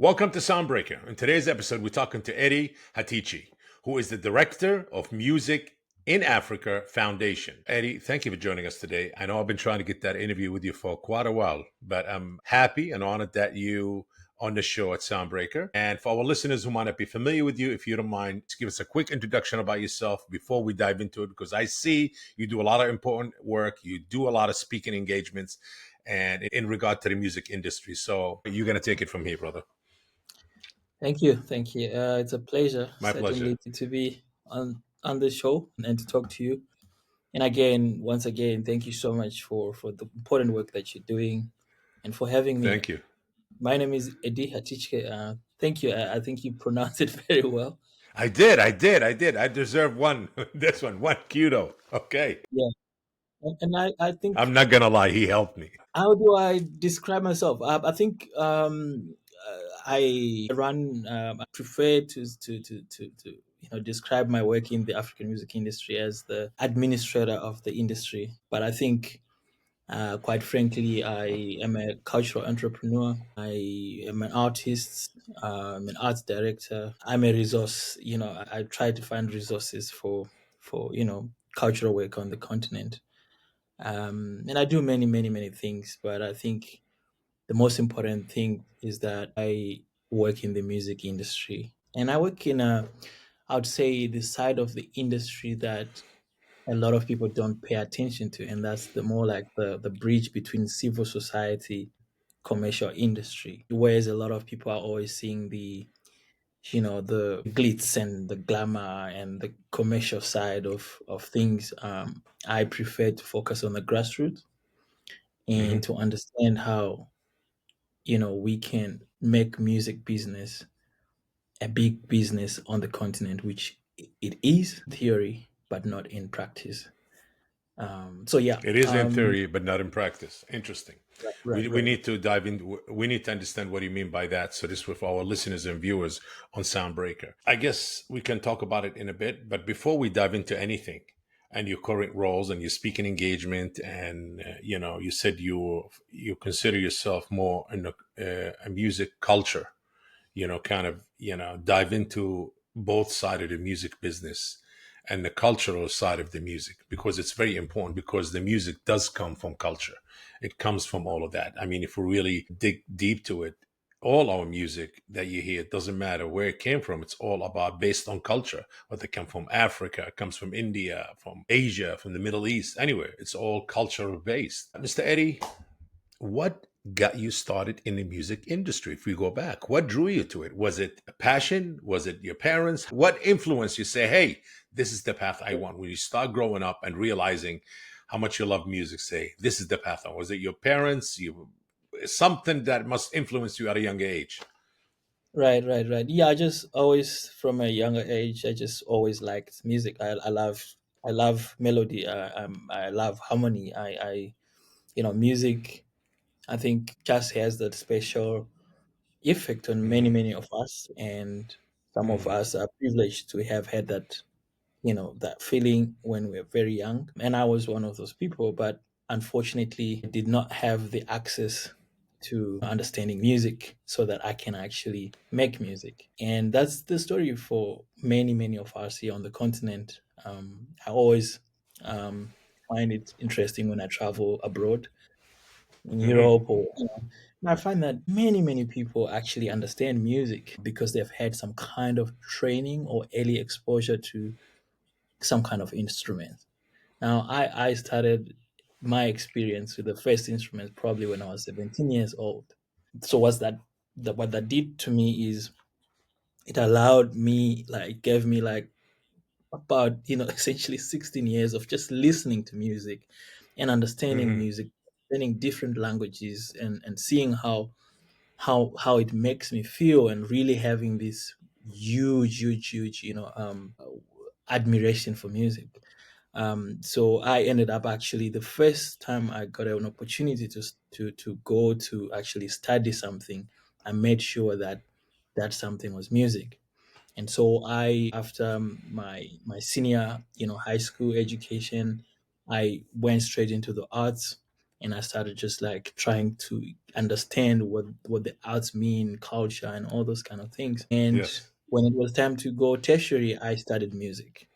Welcome to Soundbreaker. In today's episode, we're talking to Eddie Hatitye, who is the Director of Music in Africa Foundation. Eddie, thank you for joining us today. I know I've been trying to get that interview with you for quite a while, but I'm happy and honored that you on the show at Soundbreaker. And for our listeners who might not be familiar with you, if you don't mind, just give us a quick introduction about yourself before we dive into it, because I see you do a lot of important work. You do a lot of speaking engagements and in regard to the music industry. So you're going to take it from here, brother. Thank you. Thank you. It's a pleasure, My pleasure. certainly, to be on the show and to talk to you. And again, once again, thank you so much for the important work that you're doing and for having me. Thank you. My name is Eddie Hatitye. Thank you. I think you pronounced it very well. I did. I deserve one. This one kudo. Okay. Yeah. And I think, I'm not gonna lie. He helped me. how do I describe myself? I think I prefer to describe my work in the African music industry as the administrator of the industry. But I think, quite frankly, I am a cultural entrepreneur. I am an artist. I'm an arts director. I'm a resource. I try to find resources for cultural work on the continent. And I do many, many, many things. But I think the most important thing is that I work in the music industry, and I work in I would say, the side of the industry that a lot of people don't pay attention to, and that's the more like the bridge between civil society, commercial industry. Whereas a lot of people are always seeing the glitz and the glamour and the commercial side of things. I prefer to focus on the grassroots and Hmm. to understand how we can make music business a big business on the continent, which it is in theory, but not in practice. So yeah. It is in theory, but not in practice. Interesting. Right, We right. need to dive in. We need to understand what you mean by that. So this with our listeners and viewers on Soundbreaker. I guess we can talk about it in a bit, but before we dive into anything and your current roles and your speaking engagement, and you said you consider yourself more in a music culture. Kind of, dive into both side of the music business and the cultural side of the music, because it's very important, because the music does come from culture. It comes from all of that. I mean, if we really dig deep to it, all our music that you hear, it doesn't matter where it came from. It's all about based on culture. Whether it comes from Africa, it comes from India, from Asia, from the Middle East, anywhere. It's all cultural based. Mr. Eddie, what got you started in the music industry? If we go back, what drew you to it? Was it a passion? Was it your parents? What influenced you say, hey, this is the path I want? When you start growing up and realizing how much you love music, say, this is the path I want. Was it your parents? Something that must influence you at a young age? Right, right, right. Yeah, I just always, from a younger age, I just always liked music. I love melody. I love harmony. Music, I think, just has that special effect on many, Hmm. many of us, and some of Hmm. us are privileged to have had that feeling when we were very young. And I was one of those people, but unfortunately, I did not have the access to understanding music so that I can actually make music. And that's the story for many, many of us here on the continent. I always find it interesting when I travel abroad in Hmm. Europe, or and I find that many, many people actually understand music because they've had some kind of training or early exposure to some kind of instrument. Now, I started my experience with the first instrument probably when I was 17 years old. So what that did to me is it allowed me, like, gave me like about essentially 16 years of just listening to music and understanding Hmm. music, learning different languages, and seeing how it makes me feel, and really having this huge, huge, huge, admiration for music. So I ended up, actually, the first time I got an opportunity to go to actually study something, I made sure that that something was music. And so after my senior high school education, I went straight into the arts. and I started just like trying to understand what the arts mean, culture, and all those kind of things. And Yes. when it was time to go tertiary, I studied music.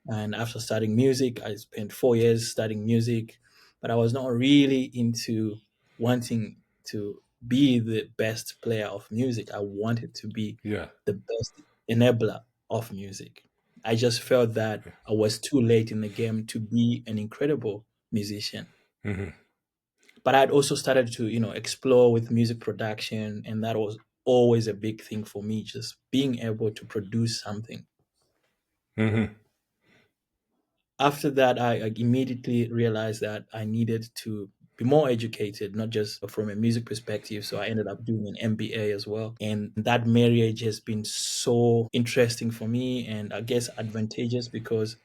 And after studying music, I spent 4 years studying music, but I was not really into wanting to be the best player of music. I wanted to be Yeah. the best enabler of music. I just felt that I was too late in the game to be an incredible musician. Hmm. But I'd also started to, explore with music production, and that was always a big thing for me, just being able to produce something. Hmm. After that, I immediately realized that I needed to be more educated, not just from a music perspective. So I ended up doing an MBA as well. And that marriage has been so interesting for me, and I guess advantageous, because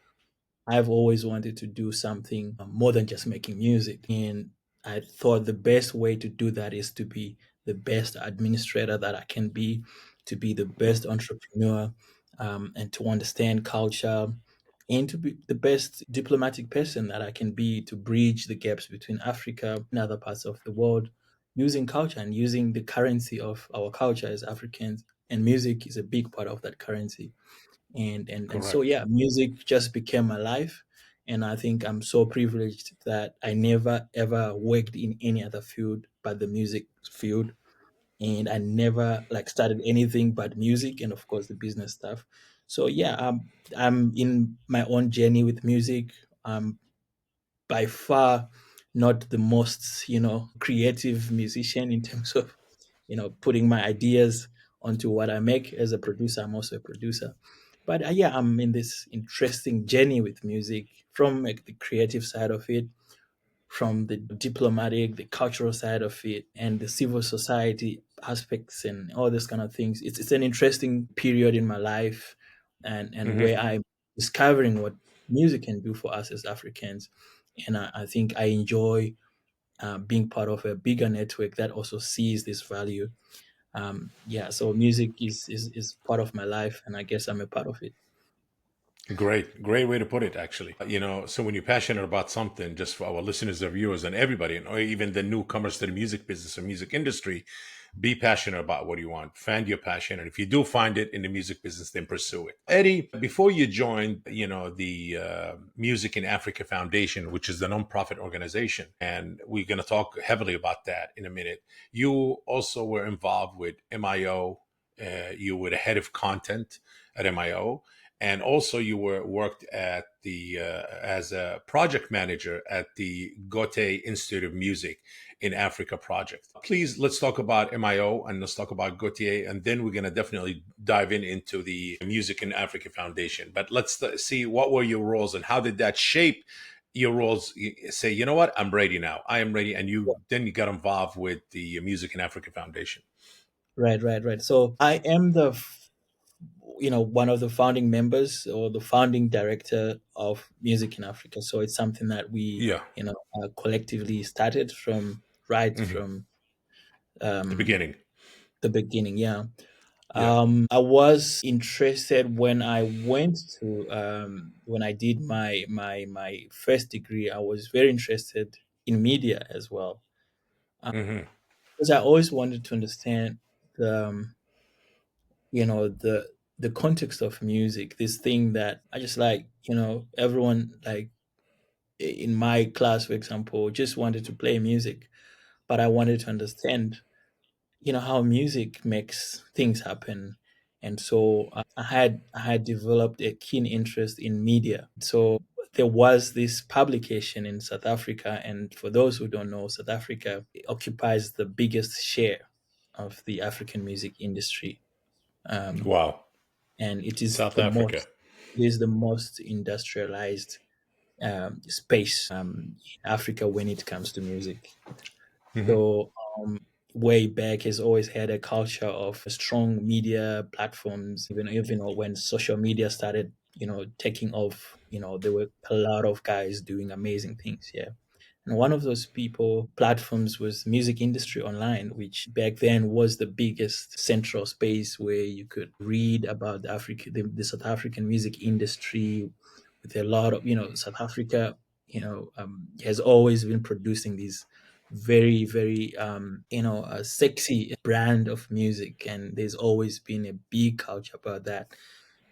I've always wanted to do something more than just making music. And I thought the best way to do that is to be the best administrator that I can be, to be the best entrepreneur, and to understand culture, and to be the best diplomatic person that I can be, to bridge the gaps between Africa and other parts of the world, using culture and using the currency of our culture as Africans. And music is a big part of that currency. And so, Correct. yeah, music just became my life. And I think I'm so privileged that I never ever worked in any other field but the music field. And I never like started anything but music, and of course the business stuff. So yeah, I'm in my own journey with music. By far not the most, creative musician in terms of, putting my ideas onto what I make. As a producer, I'm also a producer. But yeah, I'm in this interesting journey with music, from like the creative side of it, from the diplomatic, the cultural side of it, and the civil society aspects, and all those kind of things. It's an interesting period in my life, and Hmm. where I'm discovering what music can do for us as Africans. And I think I enjoy being part of a bigger network that also sees this value. Yeah, so music is part of my life, and I guess I'm a part of it. Great, great way to put it, actually. So when you're passionate about something, just for our listeners or viewers and everybody, or even the newcomers to the music business or music industry, be passionate about what you want. Find your passion. And if you do find it in the music business, then pursue it. Eddie, before you joined, the Music in Africa Foundation, which is the nonprofit organization, and we're going to talk heavily about that in a minute, you also were involved with MIO. You were the head of content at MIO, and also you were worked at the as a project manager at the Gote Institute of Music in Africa project. Please, let's talk about MIO and let's talk about Gautier, and then we're going to definitely dive into the Music in Africa Foundation. But let's see, what were your roles and how did that shape your roles? Say, you know what, I'm ready now. I am ready. And you got involved with the Music in Africa Foundation. Right, right, right. So I am one of the founding members, or the founding director of Music in Africa. So it's something that we, Yeah. collectively started right Hmm. from The um, beginning. the beginning. Yeah. Yeah. I was interested when I went to when I did my first degree. I was very interested in media as well, Hmm. because I always wanted to understand the you know the the context of music. This thing that I just like, everyone, like in my class, for example, just wanted to play music, but I wanted to understand, how music makes things happen. And so I had developed a keen interest in media. So there was this publication in South Africa, and for those who don't know, South Africa occupies the biggest share of the African music industry. um, Wow. and South Africa. it is the most industrialized space in Africa when it comes to music. Hmm. So way back has always had a culture of strong media platforms. Even when social media started, taking off, there were a lot of guys doing amazing things. Yeah. And one of those people platforms was Music Industry Online, which back then was the biggest central space where you could read about the South African music industry, with a lot of, South Africa has always been producing these very, very, a sexy brand of music, and there's always been a big culture about that.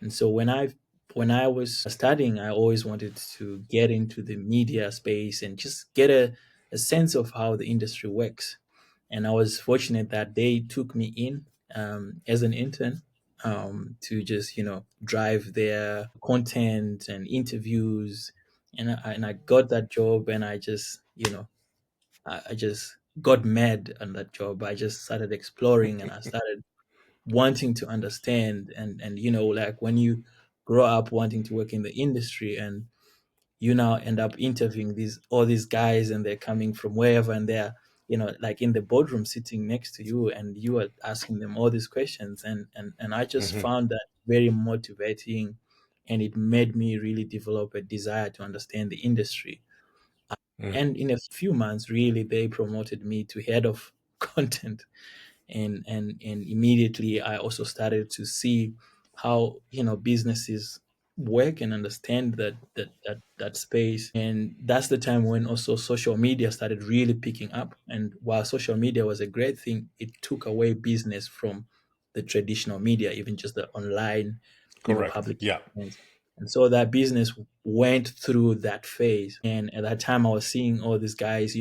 And so when I was studying, I always wanted to get into the media space and just get a sense of how the industry works. And I was fortunate that they took me in as an intern to just drive their content and interviews, and I got that job, and I just got mad on that job. I just started exploring, and I started wanting to understand, and like when you grow up wanting to work in the industry, and you now end up interviewing these guys, and they're coming from wherever, and they're like in the boardroom sitting next to you, and you are asking them all these questions, and I just Hmm. found that very motivating, and it made me really develop a desire to understand the industry. And in a few months, really, they promoted me to head of content, and immediately I also started to see how businesses work and understand that space. And that's the time when also social media started really picking up. And while social media was a great thing, it took away business from the traditional media, even just the online Correct. Yeah. publications. And so that business went through that phase. And at that time, I was seeing all these guys,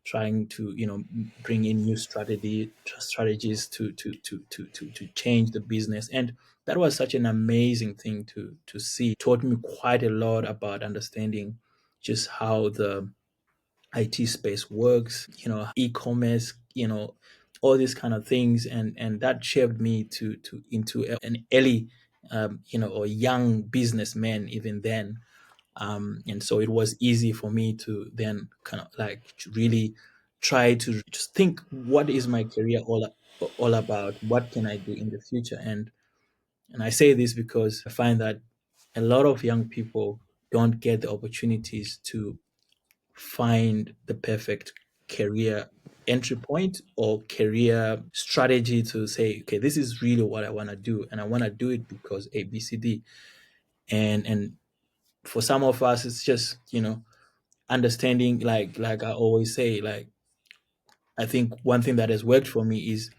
trying to bring in new strategies to change the business. And that was such an amazing thing to see. It taught me quite a lot about understanding just how the IT space works, e-commerce, all these kind of things, and that shaped me to into an early, or young businessman even then. And so it was easy for me to then kind of like to really try to just think, what is my career all about? What can I do in the future? And I say this because I find that a lot of young people don't get the opportunities to find the perfect career entry point or career strategy to say, okay, this is really what I want to do, and I want to do it because ABCD. And for some of us, it's just understanding, like I always say, like I think one thing that has worked for me is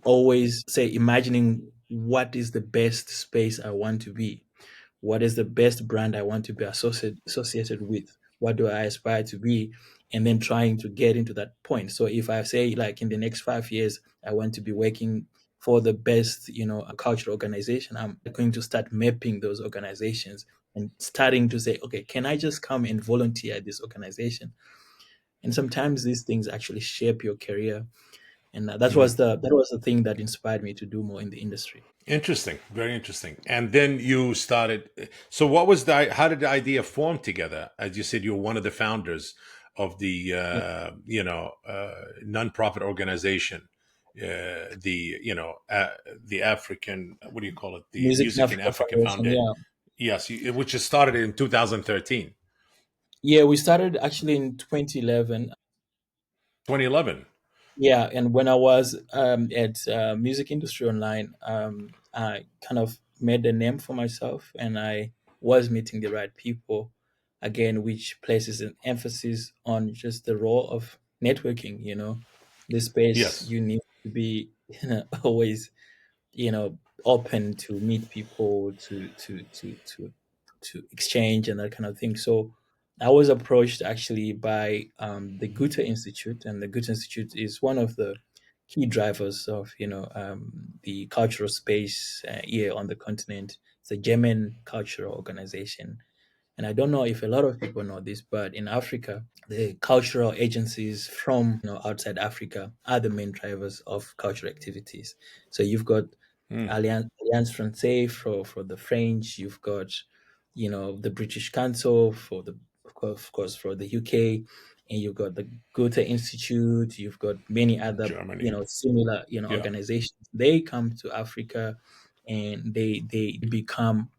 always say imagining what is the best space I want to be, what is the best brand I want to be associated with, what do I aspire to be, and then trying to get into that point. So if I say, like, in the next 5 years I want to be working for the best cultural organization, I'm going to start mapping those organizations and starting to say, okay, can I just come and volunteer at this organization? And sometimes these things actually shape your career, and that was the thing that inspired me to do more in the industry. Interesting, very interesting. And then you started. So, what was the? How did the idea form together? As you said, you're one of the founders of the Yeah. nonprofit organization, the African. What do you call it? The Music in Music in Africa Africa Foundation, Foundation. yeah. Yes, which just started in 2013, Yeah, we started actually in 2011. 2011. Yeah, and when I was at Music Industry Online, I kind of made a name for myself, and I was meeting the right people, again, which places an emphasis on just the role of networking. This space, Yes. you need to be always open to meet people, to exchange and that kind of thing. So I was approached actually by the Goethe Institute, and the Goethe Institute is one of the key drivers of the cultural space here on the continent. It's a German cultural organization, and I don't know if a lot of people know this, but in Africa, the cultural agencies from outside Africa are the main drivers of cultural activities. So you've got Mm, Alliance Francaise for the French. You've got the British Council for the of course for the UK, and you've got the Goethe Institute. You've got many other Germany. similar Yeah. organizations. They come to Africa, and they become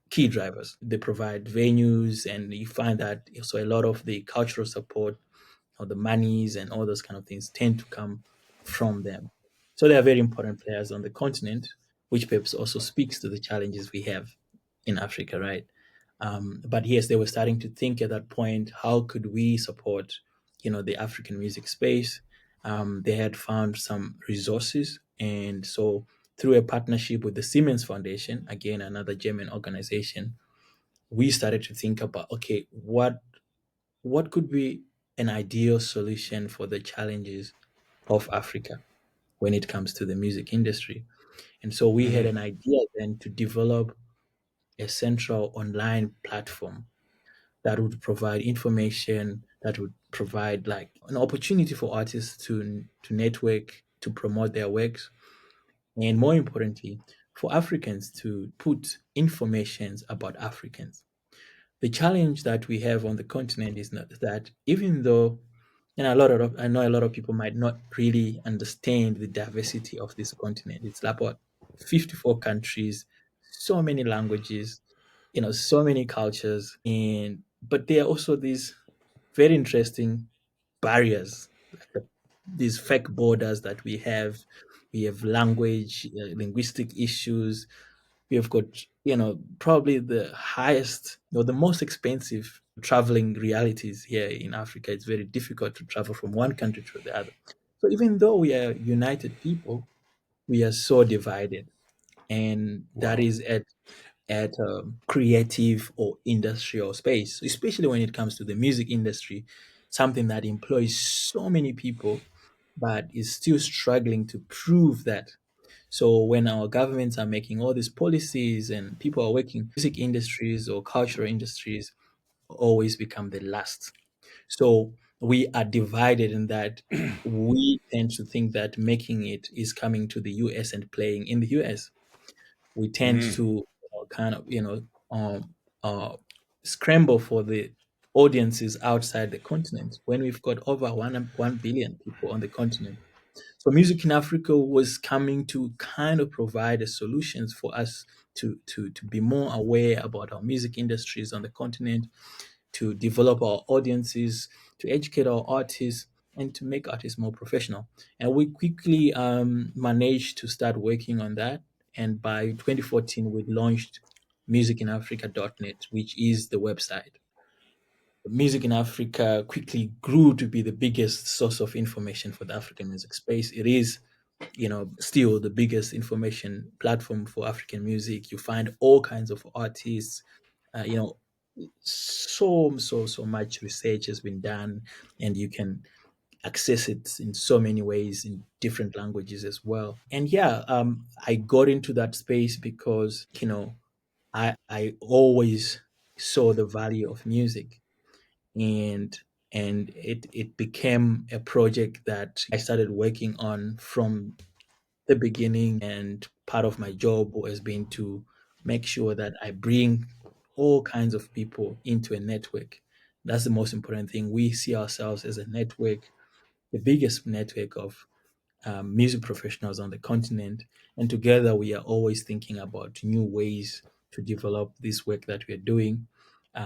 key drivers. They provide venues, and you find that so a lot of the cultural support or the monies and all those kind of things tend to come from them. So they are very important players on the continent, which perhaps also speaks to the challenges we have in Africa, right? But yes, they were starting to think at that point, how could we support, the African music space? They had found some resources, and so through a partnership with the Siemens Foundation, again another German organization, we started to think about, okay, what could be an ideal solution for the challenges of Africa when it comes to the music industry. And so we had Hmm. an idea then to develop a central online platform that would provide information, that would provide like an opportunity for artists to network, to promote their works, and more importantly, for Africans to put informations about Africans. The challenge that we have on the continent is not that, even though, I know a lot of people might not really understand the diversity of this continent. It's about 54 countries, so many languages, so many cultures, and but there are also these very interesting barriers, like these fake borders that we have. We have language, linguistic issues. We have got, probably the highest or the most expensive traveling realities here in Africa. It's very difficult to travel from one country to the other. So even though we are united people, we are so divided, and that Wow. is at creative or industrial space, especially when it comes to the music industry, something that employs so many people, but is still struggling to prove that. So when our governments are making all these policies and people are working, music industries or cultural industries always become the last. So we are divided in that we tend to think that making it is coming to the US and playing in the US. We tend Hmm. to kind of, uh, scramble for the audiences outside the continent when we've got over 1 billion people on the continent. So Music in Africa was coming to kind of provide a solutions for us to be more aware about our music industries on the continent, to develop our audiences, to educate our artists, and to make artists more professional. And we quickly managed to start working on that. And by 2014, we launched musicinafrica.net, which is the website. Music in Africa quickly grew to be the biggest source of information for the African music space. It is, still the biggest information platform for African music. You find all kinds of artists, uh, you know, so much research has been done, and you can access it in so many ways in different languages as well. And yeah, I got into that space because, I always saw the value of music, and it became a project that I started working on from the beginning. And part of my job has been to make sure that I bring all kinds of people into a network. That's the most important thing. We see ourselves as a network, the biggest network of music professionals on the continent. And together, we are always thinking about new ways to develop this work that we are doing.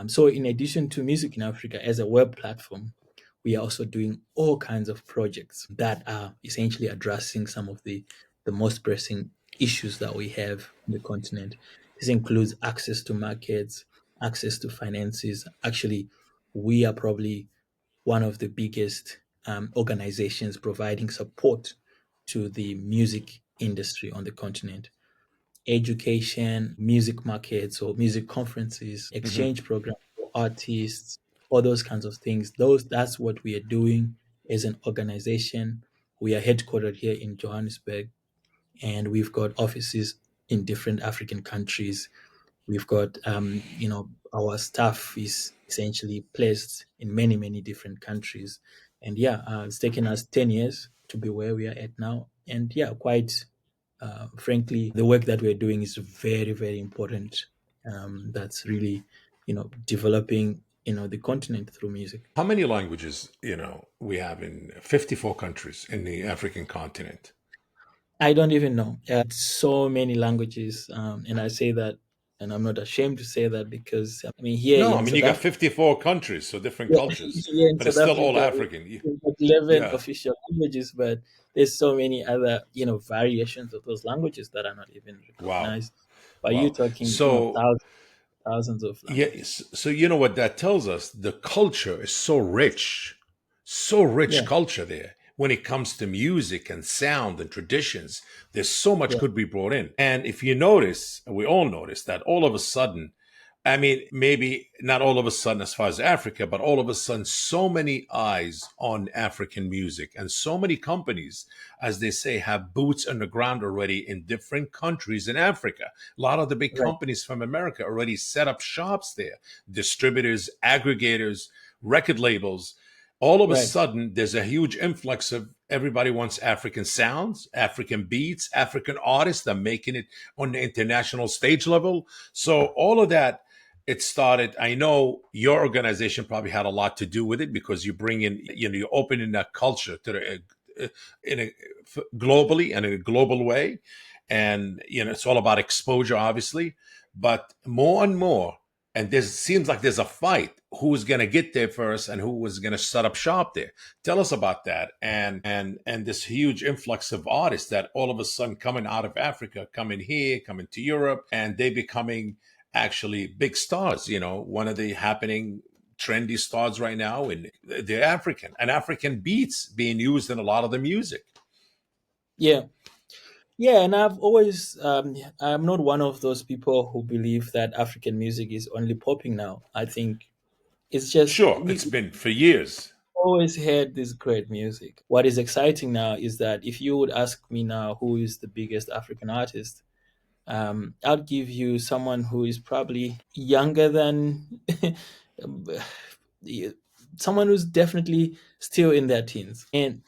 So, in addition to Music in Africa as a web platform, we are also doing all kinds of projects that are essentially addressing some of the most pressing issues that we have on the continent. This includes access to markets, access to finances. Actually, we are probably one of the biggest organizations providing support to the music industry on the continent. Education, music markets or music conferences, Hmm. exchange programs for artists, all those kinds of things. That's what we are doing as an organization. We are headquartered here in Johannesburg, and we've got offices in different African countries. We've got, our staff is essentially placed in many, many different countries. And yeah, it's taken us 10 years to be where we are at now. And yeah, quite frankly, the work that we're doing is very, very important. That's really, developing, the continent through music. How many languages, we have in 54 countries in the African continent? I don't even know. So many languages. And I say that, and I'm not ashamed to say that because, I mean, here No, I in mean, you South got Africa, 54 countries, so different yeah, cultures, here in but it's South still all Africa, African. we've got 11 Yeah. official languages, but there's so many other, variations of those languages that are not even Wow. recognized. But you're Wow. talking, So, thousands. thousands of Yeah, languages. so you know what that tells us? The culture is so rich Yeah, culture there. When it comes to music and sound and traditions, there's so much yeah, could be brought in. And if you notice, and we all notice that all of a sudden, I mean, maybe not all of a sudden as far as Africa, but all of a sudden, so many eyes on African music and so many companies, as they say, have boots on the ground already in different countries in Africa. A lot of the big right, companies from America already set up shops there, distributors, aggregators, record labels. All of a right. sudden, there's a huge influx of everybody wants African sounds, African beats, African artists. They're making it on the international stage level. So all of that, it started. I know your organization probably had a lot to do with it because you bring in, you're opening that culture to the in a globally and in a global way, and it's all about exposure, obviously, but more and more. And there seems like there's a fight who's going to get there first and who was going to set up shop there. Tell us about that, and this huge influx of artists that all of a sudden coming out of Africa, coming here, coming to Europe, and they becoming actually big stars. One of the happening trendy stars right now, and they're African, and African beats being used in a lot of the music. Yeah, yeah. And I'm not one of those people who believe that African music is only popping now. I think it's just Sure, we it's been for years. always had this great music. What is exciting now is that if you would ask me now who is the biggest African artist, I'll give you someone who is probably younger than yeah, someone who's definitely still in their teens. And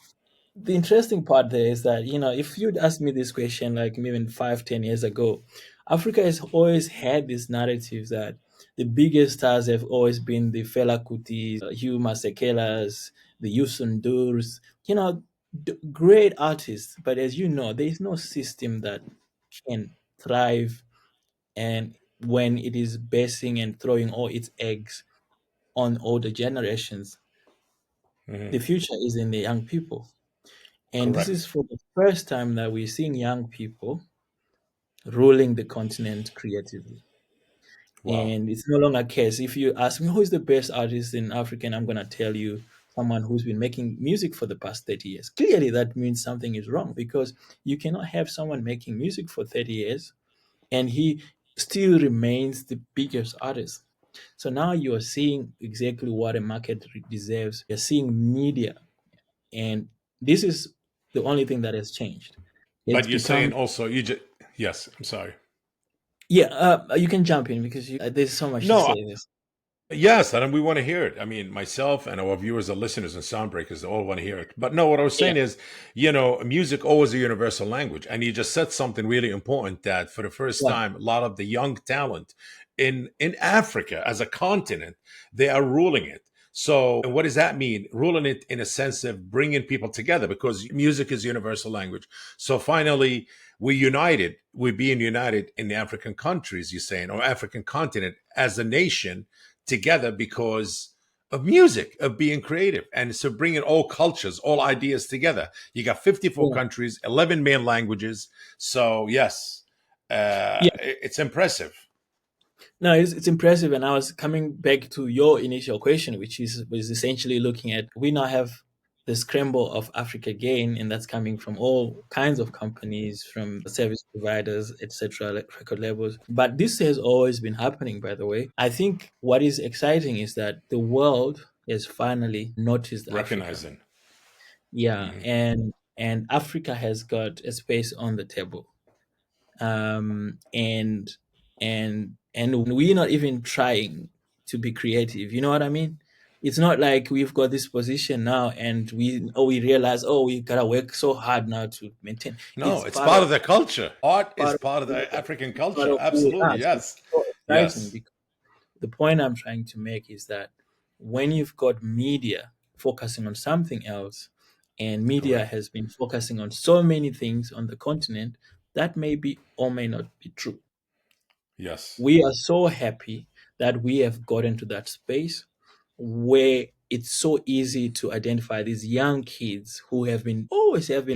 the interesting part there is that, if you'd asked me this question like maybe 5, 10 years ago, Africa has always had this narrative that the biggest stars have always been the Fela Kutis, Hugh Masekelas, the Youssou N'Dours, great artists. But as you know, there is no system that can thrive, and when it is basing and throwing all its eggs on older generations, the Mhm. future is in the young people. And this is Correct. for the first time that we're seeing young people ruling the continent creatively. Wow. And it's no longer a case. If you ask me who is the best artist in Africa, I'm going to tell you someone who's been making music for the past 30 years. Clearly, that means something is wrong because you cannot have someone making music for 30 years and he still remains the biggest artist. So now you are seeing exactly what a market deserves. You're seeing media, and this is the only thing that has changed. It's But you're saying become also you just yes. I'm sorry. yeah. You can jump in because there's so much to No. say. This Yes, and we want to hear it. I mean, myself and our viewers and listeners and Soundbreakers they all want to hear it. But no, what I was yeah, saying is, music always a universal language. And you just said something really important that for the first yeah, time, a lot of the young talent in Africa as a continent, they are ruling it. So, and what does that mean? Ruling it in a sense of bringing people together because music is universal language. So finally, we united. We're being united in the African countries, you're saying, or African continent as a nation together because of music, of being creative. And so bringing all cultures, all ideas together. You got 54 yeah, countries, 11 main languages. So, yes, yeah. it's impressive. No, it's impressive. And I was coming back to your initial question, which was essentially looking at we now have the scramble of Africa gain, and that's coming from all kinds of companies, from service providers, etc., like record labels. But this has always been happening, by the way. I think what is exciting is that the world has finally noticed Africa. Recognizing. Yeah, Mhm. and Africa has got a space on the table, and we're not even trying to be creative. You know what I mean? It's not like we've got this position now and we realize, oh, we gotta work so hard now to maintain. No, It's it's part part of of the culture. Art is part of part of who the African it's part culture. of who we Absolutely. are. So it's Yes. so exciting Yes. because the point I'm trying to make is that when you've got media focusing on something else, and media Correct. has been focusing on so many things on the continent, that may be or may not be true. Yes. We are so happy that we have gotten to that space where it's so easy to identify these young kids who have been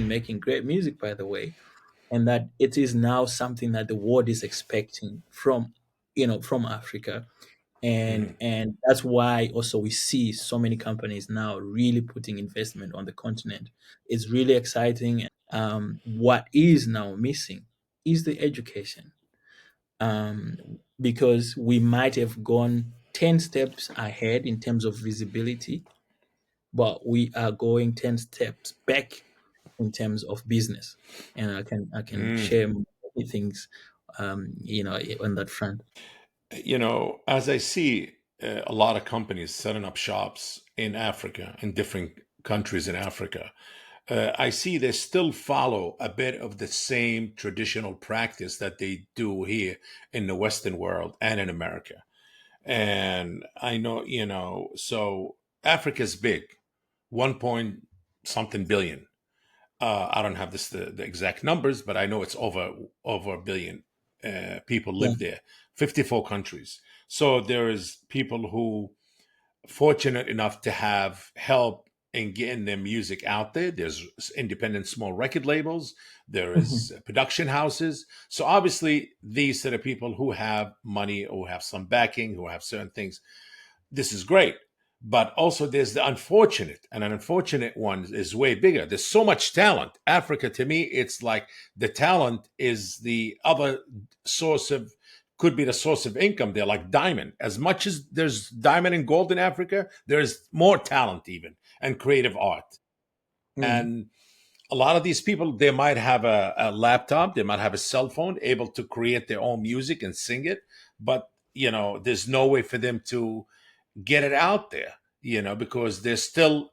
making great music, by the way, and that it is now something that the world is expecting from. from Africa. Mhm. And that's why also we see so many companies now really putting investment on the continent. It's really exciting. What is now missing is the education, because we might have gone 10 steps ahead in terms of visibility, but we are going 10 steps back in terms of business. And I can share Mm. many things, on that front. As I see a lot of companies setting up shops in Africa, in different countries in Africa, I see they still follow a bit of the same traditional practice that they do here in the Western world and in America. And I know, so Africa's big, 1 point something billion. I don't have the exact numbers, but I know it's over a billion people Yeah. live there, 54 countries. So there is people who fortunate enough to have help in getting their music out there. There's independent small record labels. There is Mhm. production houses. So obviously, these are the people who have money, who have some backing, who have certain things. This is great. But also, there's the unfortunate, and an unfortunate one is way bigger. There's so much talent. Africa, to me, it's like the talent is the other source of, could be the source of income. They're like diamond. As much as there's diamond and gold in Africa, there's more talent, even, and creative art. Mm. And a lot of these people, they might have a laptop, they might have a cell phone, able to create their own music and sing it. But, there's no way for them to get it out there, because they're still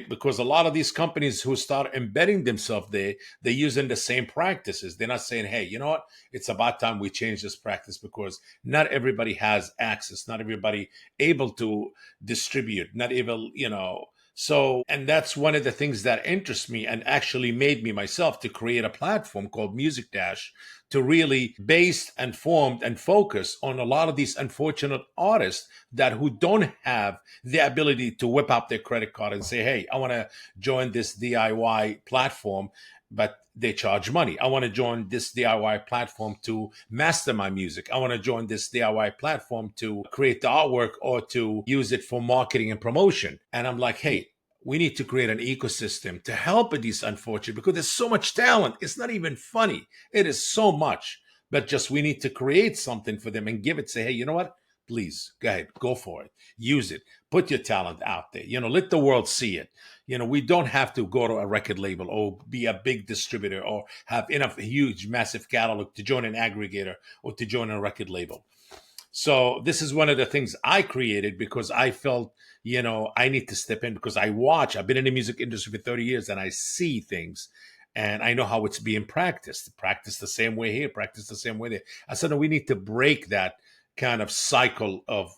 because a lot of these companies who start embedding themselves there, they're using the same practices. They're not saying, hey, you know what, it's about time we change this practice, because not everybody has access, not everybody able to distribute, not able, so, and that's one of the things that interests me and actually made me myself to create a platform called Music Dash, to really base and formed and focus on a lot of these unfortunate artists that who don't have the ability to whip out their credit card and say, hey, I want to join this DIY platform, but they charge money. I want to join this DIY platform to master my music. I want to join this DIY platform to create the artwork or to use it for marketing and promotion. And I'm like, hey, we need to create an ecosystem to help these unfortunate, because there's so much talent. It's not even funny. It is so much, but just we need to create something for them and give it, say, hey, you know what? Please go ahead, go for it, use it, put your talent out there, let the world see it. We don't have to go to a record label or be a big distributor or have enough huge massive catalog to join an aggregator or to join a record label. So this is one of the things I created because I felt, I need to step in, because I've been in the music industry for 30 years and I see things and I know how it's being practiced. Practice the same way here, practice the same way there. I said, no, we need to break that kind of cycle of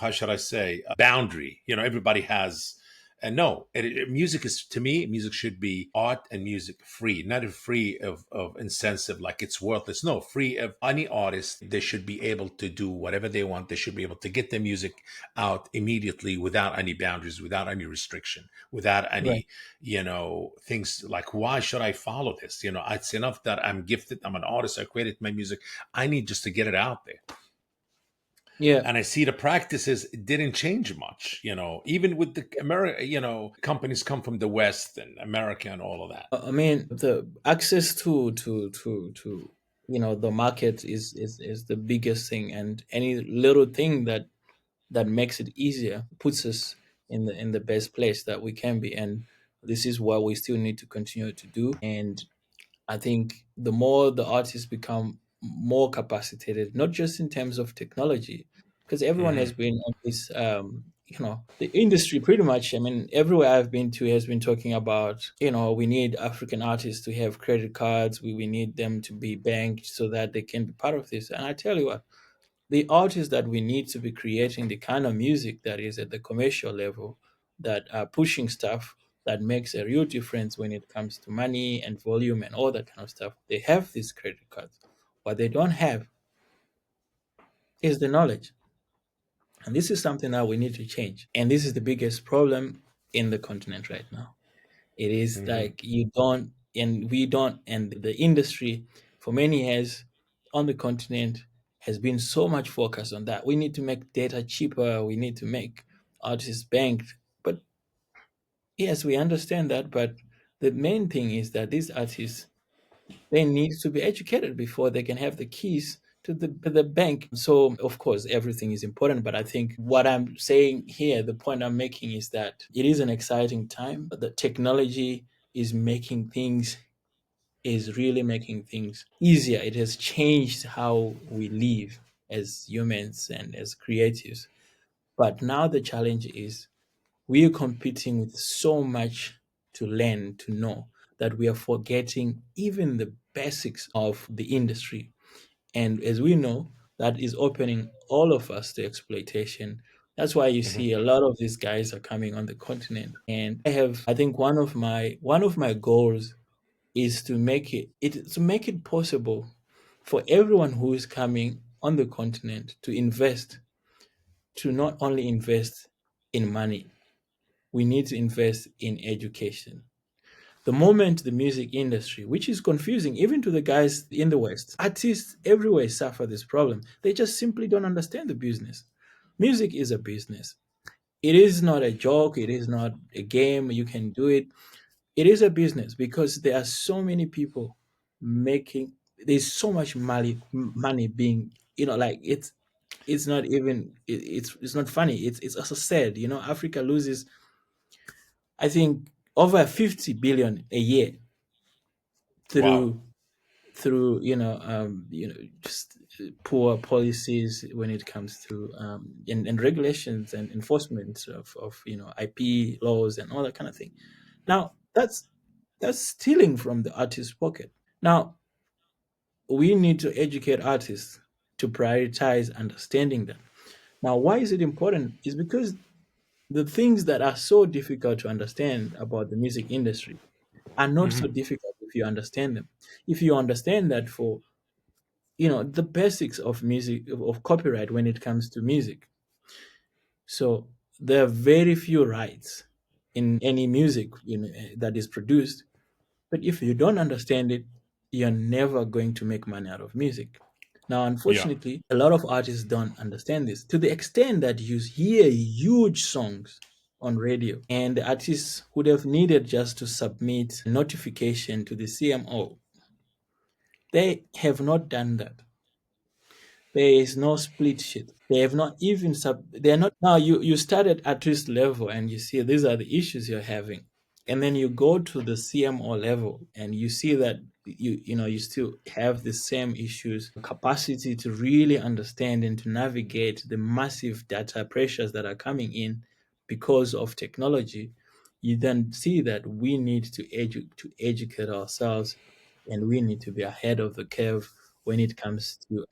how should I say, boundary. Everybody has, and no, music is, to me, music should be art and music free, not free of incentive, like it's worthless. No, free of any artist. They should be able to do whatever they want. They should be able to get their music out immediately without any boundaries, without any restriction, without Right. any, things like, why should I follow this? It's enough that I'm gifted. I'm an artist. I created my music. I need just to get it out there. Yeah. And I see the practices didn't change much, even with the America, companies come from the West and America and all of that. I mean, the access to the market is the biggest thing, and any little thing that makes it easier puts us in the best place that we can be. And this is what we still need to continue to do. And I think the more the artists become more capacitated, not just in terms of technology, because everyone has Hmm. been on this, the industry pretty much. I mean, everywhere I've been to has been talking about, we need African artists to have credit cards. We need them to be banked so that they can be part of this. And I tell you what, the artists that we need to be creating the kind of music that is at the commercial level, that are pushing stuff that makes a real difference when it comes to money and volume and all that kind of stuff, they have these credit cards. What they don't have is the knowledge. And this is something that we need to change. And this is the biggest problem in the continent right now. It is Hmm. like you don't, and we don't, and the industry for many years on the continent has been so much focus on that. We need to make data cheaper. We need to make artists banked. But yes, we understand that. But the main thing is that these artists, they need to be educated before they can have the keys to the bank. So of course everything is important, but I think what I'm saying here, the point I'm making is that it is an exciting time. The technology is making things is really making things easier. It has changed how we live as humans and as creatives. But now the challenge is we are competing with so much to learn, to know, that we are forgetting even the basics of the industry. And as we know, that is opening all of us to exploitation. That's why you Hmm. see a lot of these guys are coming on the continent. And I think one of my goals is to make it possible for everyone who is coming on the continent to invest, to not only invest in money, we need to invest in education. The moment the music industry, which is confusing even to the guys in the West, artists everywhere suffer this problem. They just simply don't understand the business. Music is a business. It is not a joke. It is not a game. You can do it. It is a business because there are so many people making. There's so much money being. Like it's not even. It's not funny. It's also sad. Africa loses, I think, over 50 billion a year Wow. through just poor policies when it comes to and regulations and enforcement of IP laws and all that kind of thing. Now that's stealing from the artist's pocket. Now we need to educate artists to prioritize understanding that. Now, why is it important? Is because the things that are so difficult to understand about the music industry are not so Hmm. difficult if you understand them. If you understand that for the basics of music, of copyright when it comes to music. So there are very few rights in any music that is produced. But if you don't understand it, you're never going to make money out of music. Now, Yeah. unfortunately, a lot of artists don't understand this to the extent that you hear huge songs on radio, and the artists would have needed just to submit a notification to the CMO. They have not done that. There is no split sheet. They have not even they're not now you started at artist level and you see these are the issues you're having. And then you go to the CMO level and you see that you still have the same issues, capacity to really understand and to navigate the massive data pressures that are coming in because of technology. You then see that we need to educate ourselves, and we need to be ahead of the curve when it comes to.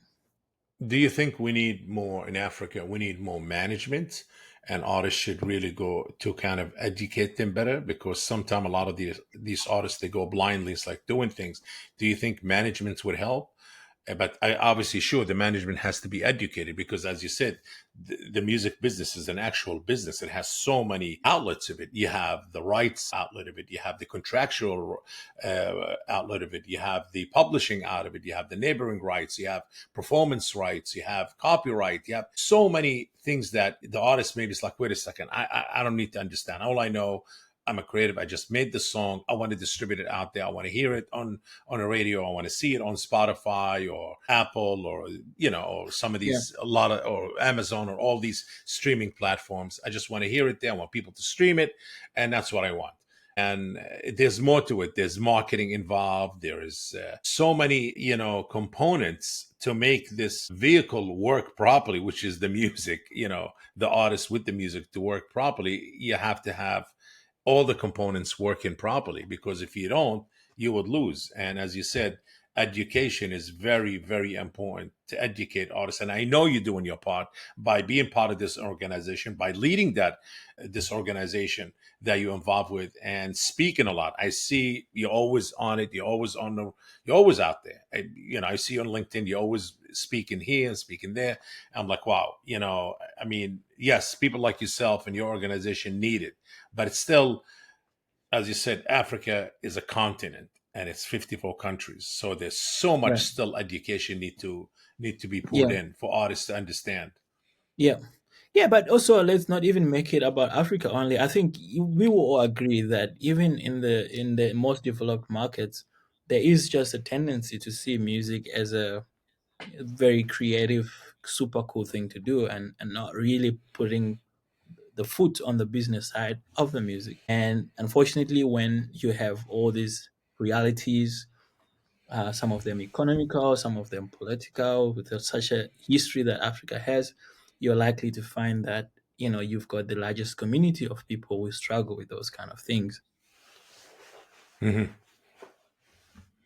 Do you think we need more in Africa? We need more management, and artists should really go to kind of educate them better because sometimes a lot of these artists they go blindly. It's like doing things. Do you think management would help? But I obviously sure the management has to be educated because, as you said, the music business is an actual business. It has so many outlets of it. You have the rights outlet of it. You have the contractual outlet of it. You have the publishing out of it. You have the neighboring rights. You have performance rights. You have copyright. You have so many things that the artist maybe is like, wait a second, I don't need to understand. All I know, I'm a creative. I just made the song. I want to distribute it out there. I want to hear it on a radio. I want to see it on Spotify or Apple or or some of Yeah. these a lot of or Amazon or all these streaming platforms. I just want to hear it there. I want people to stream it, and that's what I want. And there's more to it. There's marketing involved. There is so many components to make this vehicle work properly, which is the music. The artist with the music to work properly. You have to have all the components working properly because if you don't, you would lose. And as you said, education is very, very important to educate artists. And I know you're doing your part by being part of this organization, by leading this organization that you're involved with and speaking a lot. I see you're always on it. You're always out there. I see you on LinkedIn. You're always speaking here and speaking there. I'm like, wow, I mean, yes, people like yourself and your organization need it, but it's still, as you said, Africa is a continent. and it's 54 countries. So there's so much Right. still education need to be poured Yeah. in for artists to understand. Yeah. Yeah, but also let's not even make it about Africa only. I think we will all agree that even in the most developed markets, there is just a tendency to see music as a very creative, super cool thing to do, and not really putting the foot on the business side of the music. And unfortunately, when you have all these realities, some of them economical, some of them political, with such a history that Africa has, you're likely to find that you've got the largest community of people who struggle with those kind of things. Hmm.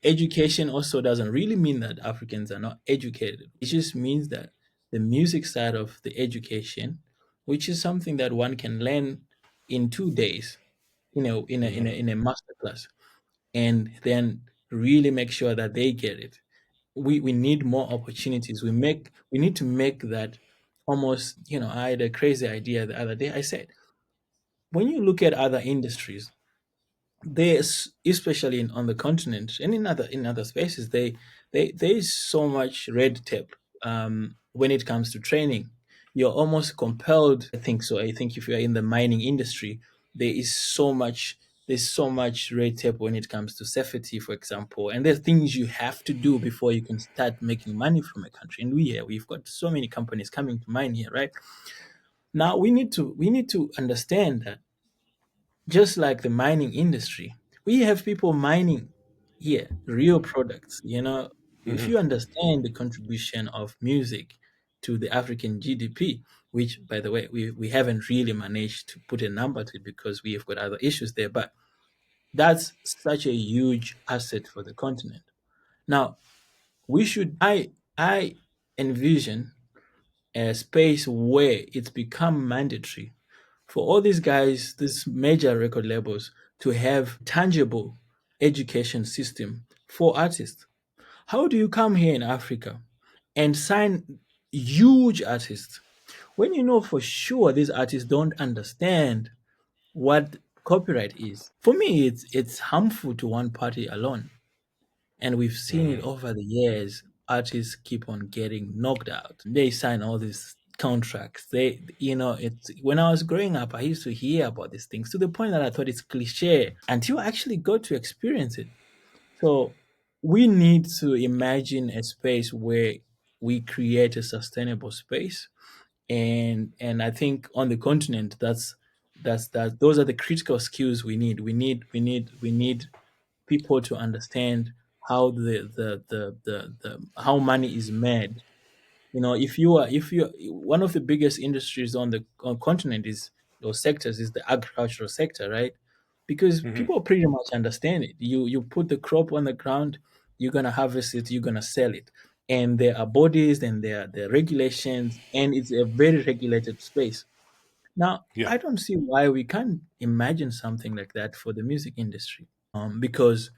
Education also doesn't really mean that Africans are not educated. It just means that the music side of the education, which is something that one can learn in 2 days, in a master class, and then really make sure that they get it. We need more opportunities. We need to make that almost, I had a crazy idea the other day. I said, when you look at other industries, there's especially on the continent and in other spaces, there is so much red tape when it comes to training. You're almost compelled. I think so. I think if you're in the mining industry, there is so much there's so much red tape when it comes to safety, for example, and there's things you have to do before you can start making money from a country. And we've got so many companies coming to mine here, right? Now we need to understand that just like the mining industry, we have people mining here, real products. If you Hmm. understand the contribution of music to the African GDP, which, by the way, we haven't really managed to put a number to it because we have got other issues there, but that's such a huge asset for the continent. Now, I envision a space where it's become mandatory for all these guys, these major record labels, to have tangible education system for artists. How do you come here in Africa and sign huge artists when you know for sure these artists don't understand what copyright is? For me, it's harmful to one party alone. And we've seen it Hmm. over the years. Artists keep on getting knocked out. They sign all these contracts. It's when I was growing up, I used to hear about these things to the point that I thought it's cliche until I actually got to experience it. So we need to imagine a space where we create a sustainable space. And I think on the continent, that those are the critical skills we need. We need people to understand how the how money is made. If you one of the biggest industries on continent is those sectors is the agricultural sector, right? Because Hmm. people pretty much understand it. You put the crop on the ground, you're gonna harvest it, you're gonna sell it, and there are bodies and there are regulations, and it's a very regulated space. Now, Yeah. I don't see why we can't imagine something like that for the music industry. Because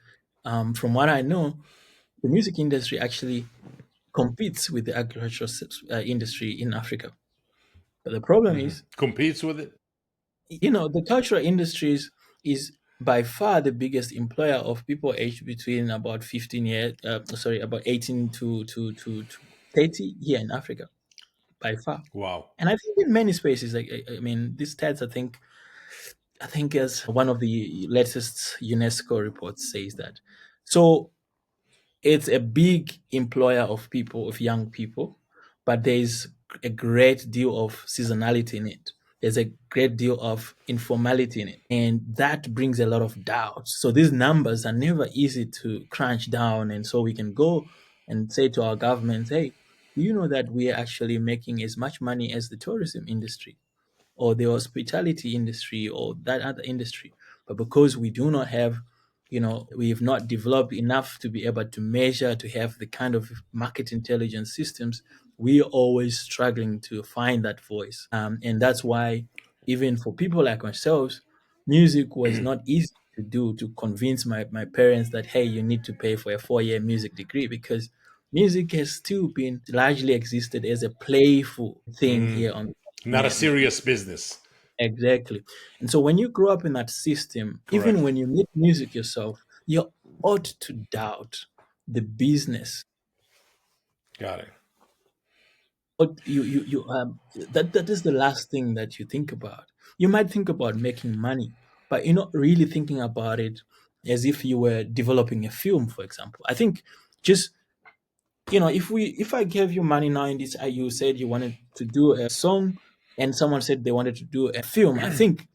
from what I know, the music industry actually competes with the agricultural industry in Africa. But the problem Hmm. is, Competes with it. the cultural industries is by far the biggest employer of people aged between about 15 years, about 18 to 30 here in Africa, by far. Wow. And I think in many spaces, like I mean, these stats, I think as one of the latest UNESCO reports says that. So it's a big employer of people, of young people, but there's a great deal of seasonality in it. There's a great deal of informality in it, and that brings a lot of doubt. So these numbers are never easy to crunch down, and so we can go and say to our governments, "Hey, do you know that we are actually making as much money as the tourism industry?" or the hospitality industry or that other industry. But because we do not have, we have not developed enough to be able to measure, to have the kind of market intelligence systems, we are always struggling to find that voice. And that's why, even for people like ourselves, music was not easy to do, to convince my parents that, hey, you need to pay for a 4 year music degree, because music has still been largely existed as a playful thing here on Not a continent. serious business. Exactly. And so when you grow up in that system, even Correct. when you make music yourself, you're ought to doubt the business. Got it. But that is the last thing that you think about. You might think about making money, but you're not really thinking about it as if you were developing a film, for example. I think just, if I gave you money now and you said you wanted to do a song, and someone said they wanted to do a film, I think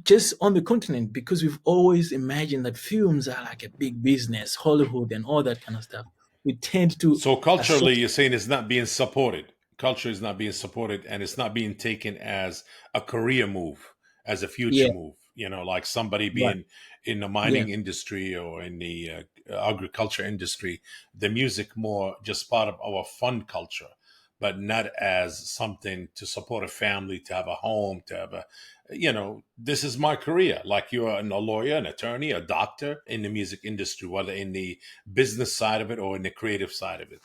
just on the continent, because we've always imagined that films are like a big business, Hollywood and all that kind of stuff. We tend to So culturally, associate. you're saying it's not being supported. Culture is not being supported, and it's not being taken as a career move, as a future Yeah, move. Like somebody right. being in the Yeah, mining industry or in the agriculture industry, the music more just part of our fun culture, but not as something to support a family, to have a home, to have this is my career. Like you're a lawyer, an attorney, a doctor in the music industry, whether in the business side of it or in the creative side of it.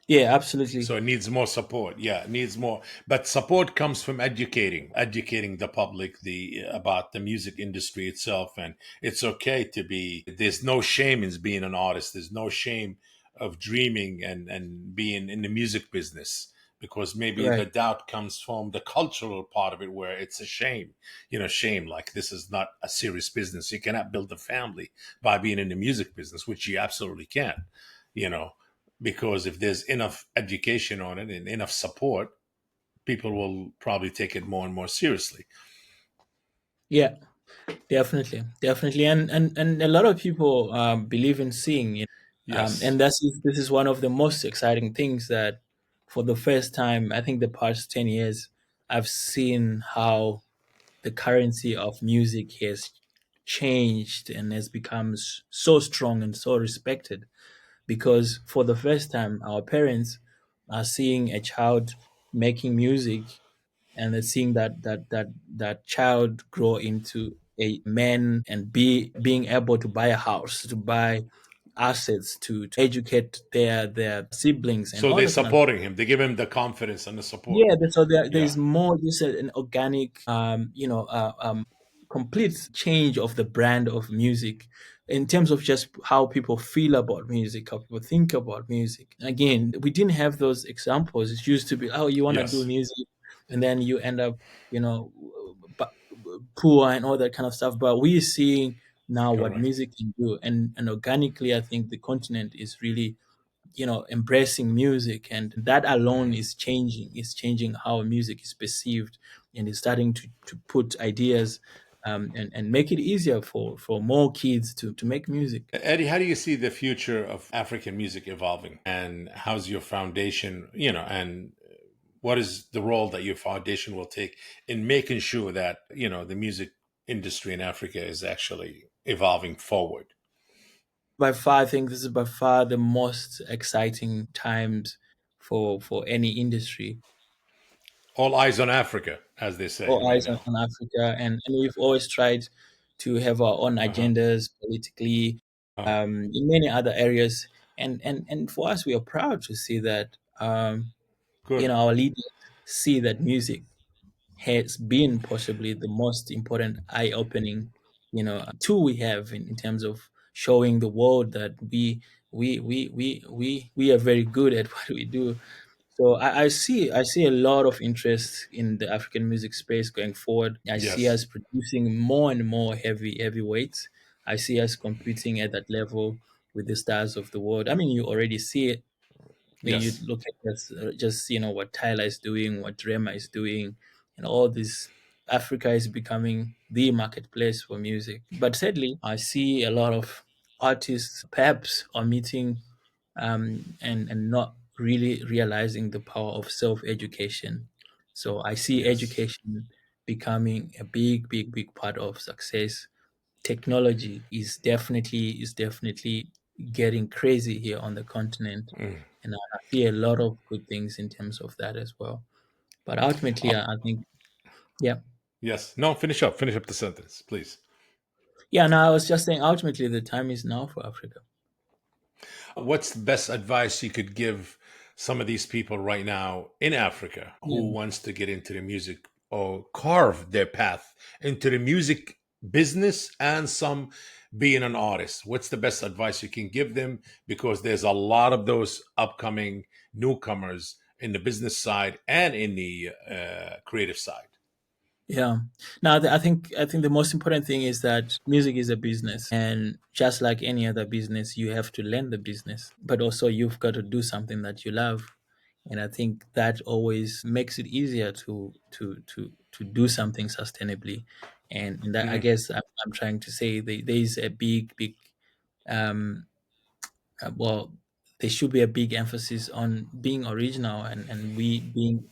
yeah, absolutely. So it needs more support. Yeah, it needs more. But support comes from educating the public about the music industry itself. And it's okay to be. There's no shame in being an artist. There's no shame of dreaming and being in the music business. Because maybe Right. the doubt comes from the cultural part of it, where it's a shame, shame, like this is not a serious business. You cannot build a family by being in the music business, which you absolutely can, you know because if there's enough education on it and enough support, people will probably take it more and more seriously. Yeah, definitely, definitely, and a lot of people believe in seeing it, Yes. and this is one of the most exciting things that, for the first time, I think the past 10 years, I've seen how the currency of music has changed and has become so strong and so respected, because for the first time our parents are seeing a child making music, and they're seeing that child grow into a man and being able to buy a house, to buy assets, to educate their siblings and So all they're that kind of. supporting him. They give him the confidence and the support. Yeah, so Yeah. there's more just an organic, complete change of the brand of music, in terms of just how people feel about music, how people think about music. Again, we didn't have those examples. It used to be, oh, you want to do Yes. music, and then you end up, you know, poor and all that kind of stuff. But we're seeing now what Correct. music can do, and organically, I think the continent is really, embracing music, and that alone is changing how music is perceived, and is starting to put ideas, and make it easier for more kids to make music. Eddie, how do you see the future of African music evolving? And how's your foundation, and what is the role that your foundation will take in making sure that, the music industry in Africa is actually evolving forward? By far, I think this is by far the most exciting times for any industry. All eyes on Africa, as they say All right eyes on, now. on Africa, and we've always tried to have our own Uh huh. agendas politically, Uh huh. in many other areas, and for us, we are proud to see that, Good. our leaders see that music has been possibly the most important eye-opening, tool we have in terms of showing the world that we are very good at what we do. So I see a lot of interest in the African music space going forward. I see Yes. us producing more and more heavyweights. I see us competing at that level with the stars of the world. I mean, you already see it when you Yes. look at just what Tyler is doing, what Rema is doing, and all this. Africa is becoming the marketplace for music. But sadly, I see a lot of artists perhaps omitting, and not really realizing the power of self education. So I see Yes. education becoming a big, big, big part of success. Technology is definitely getting crazy here on the continent, Mm. and I see a lot of good things in terms of that as well. But ultimately, Uh, I think, yeah, yes. No, finish up. Finish up the sentence, please. yeah. No, I was just saying, ultimately, the time is now for Africa. What's the best advice you could give some of these people right now in Africa Yeah, who wants to get into the music or carve their path into the music business and some being an artist? What's the best advice you can give them? Because there's a lot of those upcoming newcomers in the business side and in the creative side. Yeah. Now, I think the most important thing is that music is a business, and just like any other business, you have to learn the business, but also you've got to do something that you love, and I think that always makes it easier to do something sustainably, and that I Mhm. guess I'm trying to say there is a big um well, there should be a big emphasis on being original and we being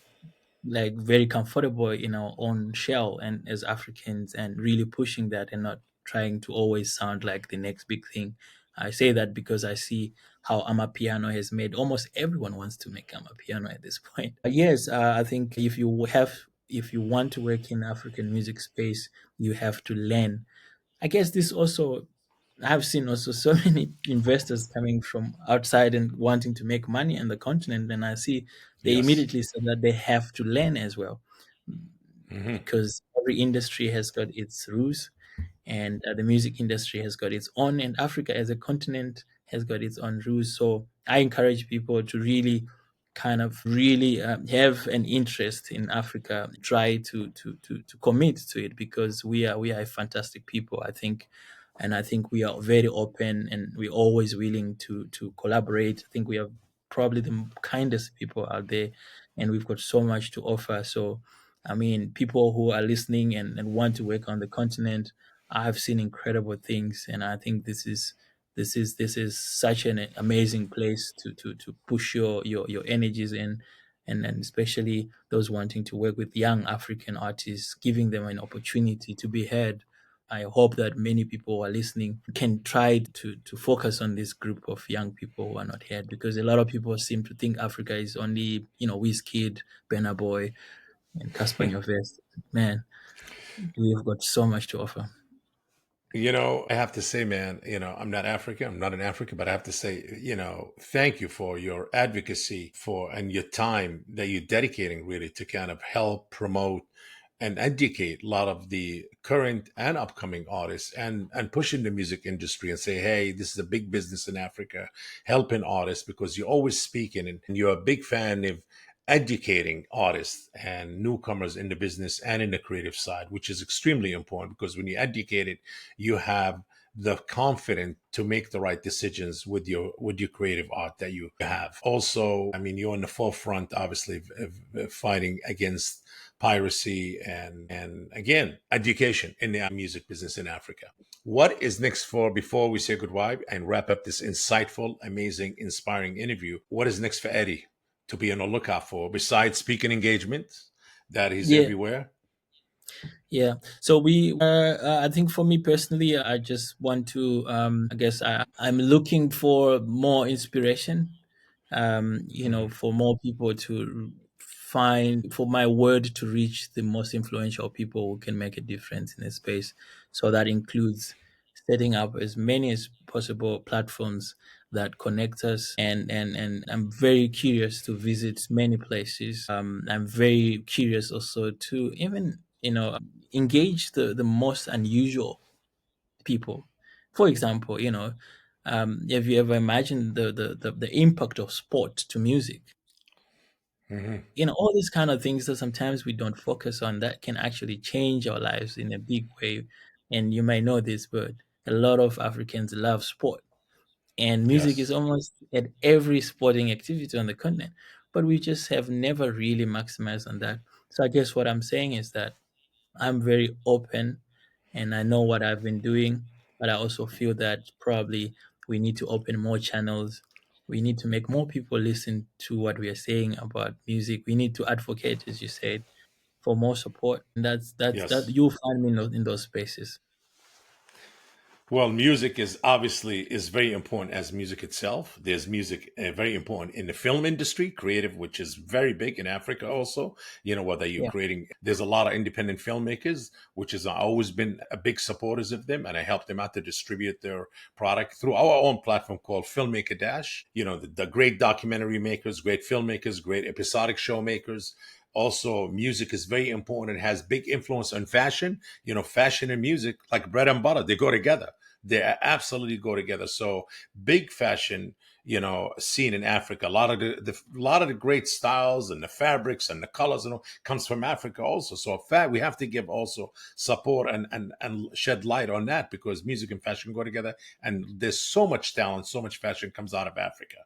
like very comfortable in our own shell and as Africans and really pushing that and not trying to always sound like the next big thing. I say that because I see how Amapiano has made almost everyone wants to make Amapiano at this point. Yes, I think if you want to work in African music space, you have to learn. I guess this also I've seen also so many investors coming from outside and wanting to make money on the continent, and I see they Yes. immediately said that they have to learn as well Hmm. because every industry has got its rules and the music industry has got its own, and Africa as a continent has got its own rules. So I encourage people to really kind of really have an interest in Africa, try to commit to it because we are fantastic people, I think, and I think we are very open and we're always willing to collaborate. I think we are probably the kindest people out there, and we've got so much to offer. So I mean, people who are listening and want to work on the continent, I've seen incredible things, and I think this is such an amazing place to push your energies in, and especially those wanting to work with young African artists, giving them an opportunity to be heard. I hope that many people who are listening can try to focus on this group of young people who are not heard because a lot of people seem to think Africa is only, Wizkid, Burna Boy, and Casper Nyovest. Man, we've got so much to offer. I have to say, man, I'm not African. I'm not in Africa, but I have to say, thank you for your advocacy for and your time that you're dedicating really to kind of help promote and educate a lot of the current and upcoming artists and pushing the music industry and say, hey, this is a big business in Africa, helping artists because you're always speaking and you're a big fan of educating artists and newcomers in the business and in the creative side, which is extremely important because when you educate it, you have the confidence to make the right decisions with your creative art that you have. Also, I mean, you're in the forefront, obviously, of fighting against piracy and again education in the music business in Africa. What is next for before we say goodbye and wrap up this insightful, amazing, inspiring interview? What is next for Eddie to be on the lookout for besides speaking engagements that he's Yeah, everywhere? yeah. So I think for me personally, I just want to, I guess I'm looking for more inspiration, Hmm. for more people to find, for my word to reach the most influential people who can make a difference in a space. So that includes setting up as many as possible platforms that connect us and I'm very curious to visit many places. I'm very curious also to even, engage the most unusual people. For example, have you ever imagined the impact of sport to music? Hmm. All these kind of things that sometimes we don't focus on that can actually change our lives in a big way. And you might know this, but a lot of Africans love sport, and music is Yes. almost at every sporting activity on the continent. But we just have never really maximized on that. So I guess what I'm saying is that I'm very open and I know what I've been doing, but I also feel that probably we need to open more channels. We need to make more people listen to what we are saying about music. We need to advocate, as you said, for more support. And that Yes. you'll find me in those spaces. Well, music is very important as music itself. There's music very important in the film industry, creative, which is very big in Africa also. Whether you're Yeah. creating, there's a lot of independent filmmakers, which has always been a big supporters of them, and I help them out to distribute their product through our own platform called Filmmaker Dash. The great documentary makers, great filmmakers, great episodic show makers. Also, music is very important. It has big influence on fashion. Fashion and music, like bread and butter, they go together. They absolutely go together. So big fashion, scene in Africa. A lot of the great styles and the fabrics and the colors and all comes from Africa also. So we have to give also support and shed light on that, because music and fashion go together. And there's so much talent, so much fashion comes out of Africa.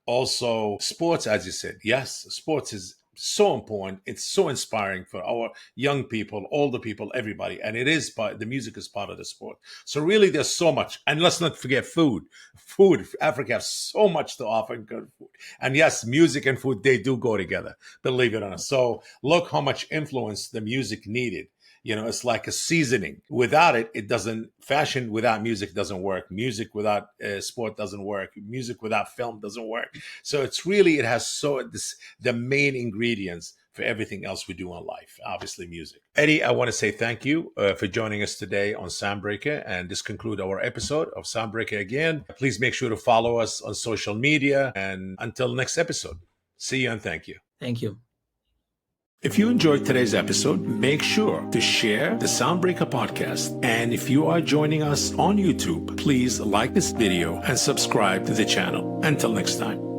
Also, sports, as you said, yes, sports is so important. It's so inspiring for our young people, older people, everybody. And the music is part of the sport. So really, there's so much. And let's not forget food. Africa has so much to offer in good food. And yes, music and food, they do go together, believe it or not. So look how much influence the music needed. It's like a seasoning. Without it doesn't. Fashion without music doesn't work. Music without sport doesn't work. Music without film doesn't work. So it has the main ingredients for everything else we do in life. Obviously, music. Eddie, I want to say thank you for joining us today on Soundbreaker, and this concludes our episode of Soundbreaker again. Please make sure to follow us on social media, and until next episode, see you and thank you. Thank you. If you enjoyed today's episode, make sure to share the Soundbreaker podcast. And if you are joining us on YouTube, please like this video and subscribe to the channel. Until next time.